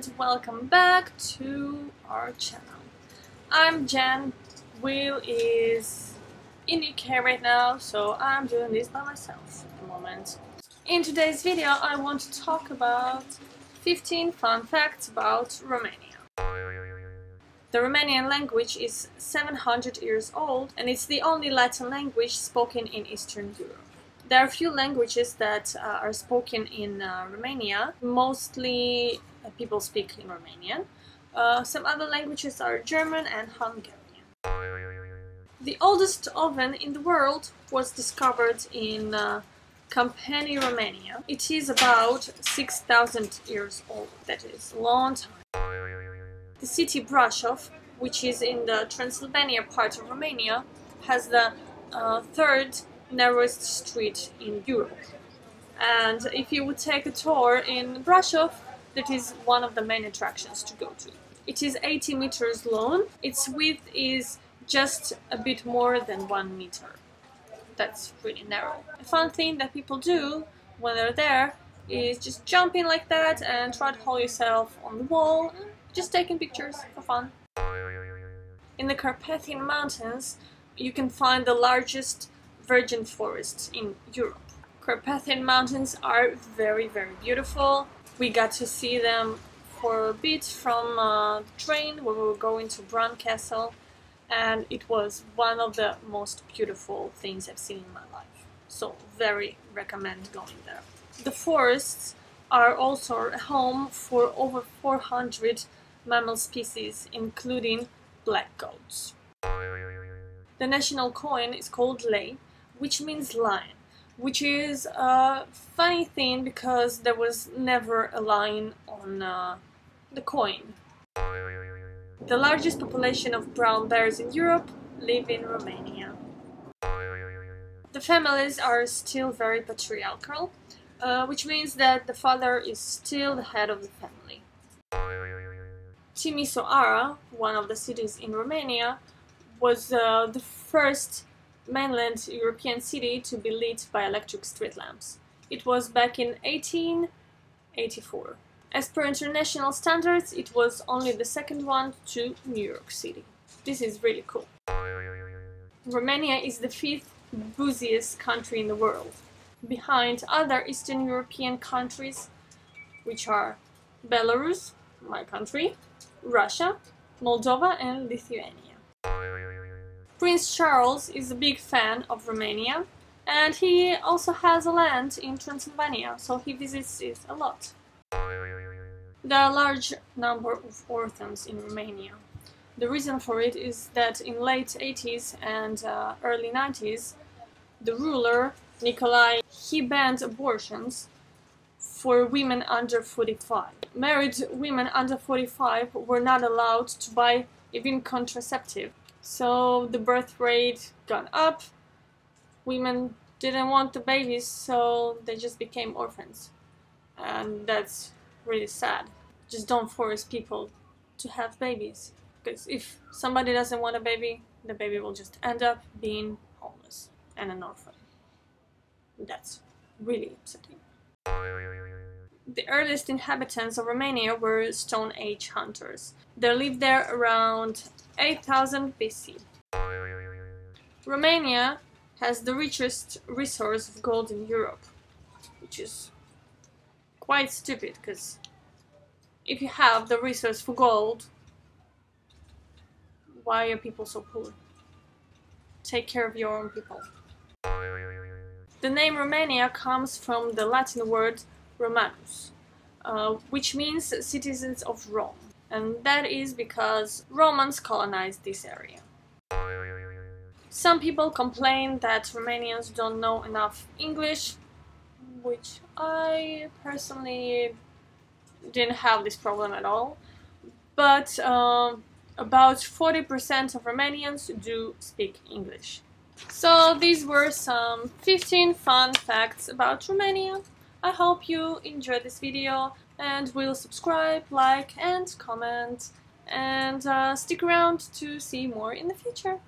and welcome back to our channel. I'm Jen. Will is in UK right now, so I'm doing this by myself at the moment. In today's video I want to talk about 15 fun facts about Romania. The Romanian language is 700 years old and it's the only Latin language spoken in Eastern Europe. There are a few languages that are spoken in Romania. Mostly people speak in Romanian. Some other languages are German and Hungarian. The oldest oven in the world was discovered in Câmpeni, Romania. It is about 6,000 years old. That is a long time. The city Brașov, which is in the Transylvania part of Romania, has the third narrowest street in Europe. And if you would take a tour in Brașov, that is one of the main attractions to go to. It is 80 meters long. Its width is just a bit more than 1 meter. That's really narrow. A fun thing that people do when they're there is just jump in like that and try to hold yourself on the wall, just taking pictures for fun. In the Carpathian Mountains, you can find the largest virgin forests in Europe. Carpathian Mountains are very, very beautiful. We got to see them for a bit from the train when we were going to Bran Castle, and it was one of the most beautiful things I've seen in my life. So very recommend going there. The forests are also a home for over 400 mammal species, including black goats. The national coin is called lei, which means lion, which is a funny thing because there was never a lion on the coin. The largest population of brown bears in Europe live in Romania. The families are still very patriarchal, which means that the father is still the head of the family. Timișoara, one of the cities in Romania, was the first mainland European city to be lit by electric street lamps. It was back in 1884. As per international standards, it was only the second one to New York City. This is really cool. Romania is the 5th busiest country in the world, behind other Eastern European countries, which are Belarus, my country, Russia, Moldova and Lithuania. Prince Charles is a big fan of Romania, and he also has a land in Transylvania, so he visits it a lot. There are a large number of orphans in Romania. The reason for it is that in late 80s and early 90s, the ruler, Nicolae, he banned abortions for women under 45. Married women under 45 were not allowed to buy even contraceptive. So the birth rate got up, women didn't want the babies, so they just became orphans. And that's really sad. Just don't force people to have babies. Because if somebody doesn't want a baby, the baby will just end up being homeless and an orphan. That's really upsetting. The earliest inhabitants of Romania were Stone Age hunters. They lived there around 8000 BC. Romania has the richest resource of gold in Europe, which is quite stupid, because if you have the resource for gold, why are people so poor? Take care of your own people. The name Romania comes from the Latin word Romanus, which means citizens of Rome. And that is because Romans colonized this area. Some people complain that Romanians don't know enough English, which I personally didn't have this problem at all. But about 40% of Romanians do speak English. So these were some 15 fun facts about Romania. I hope you enjoyed this video and will subscribe, like and comment, and stick around to see more in the future.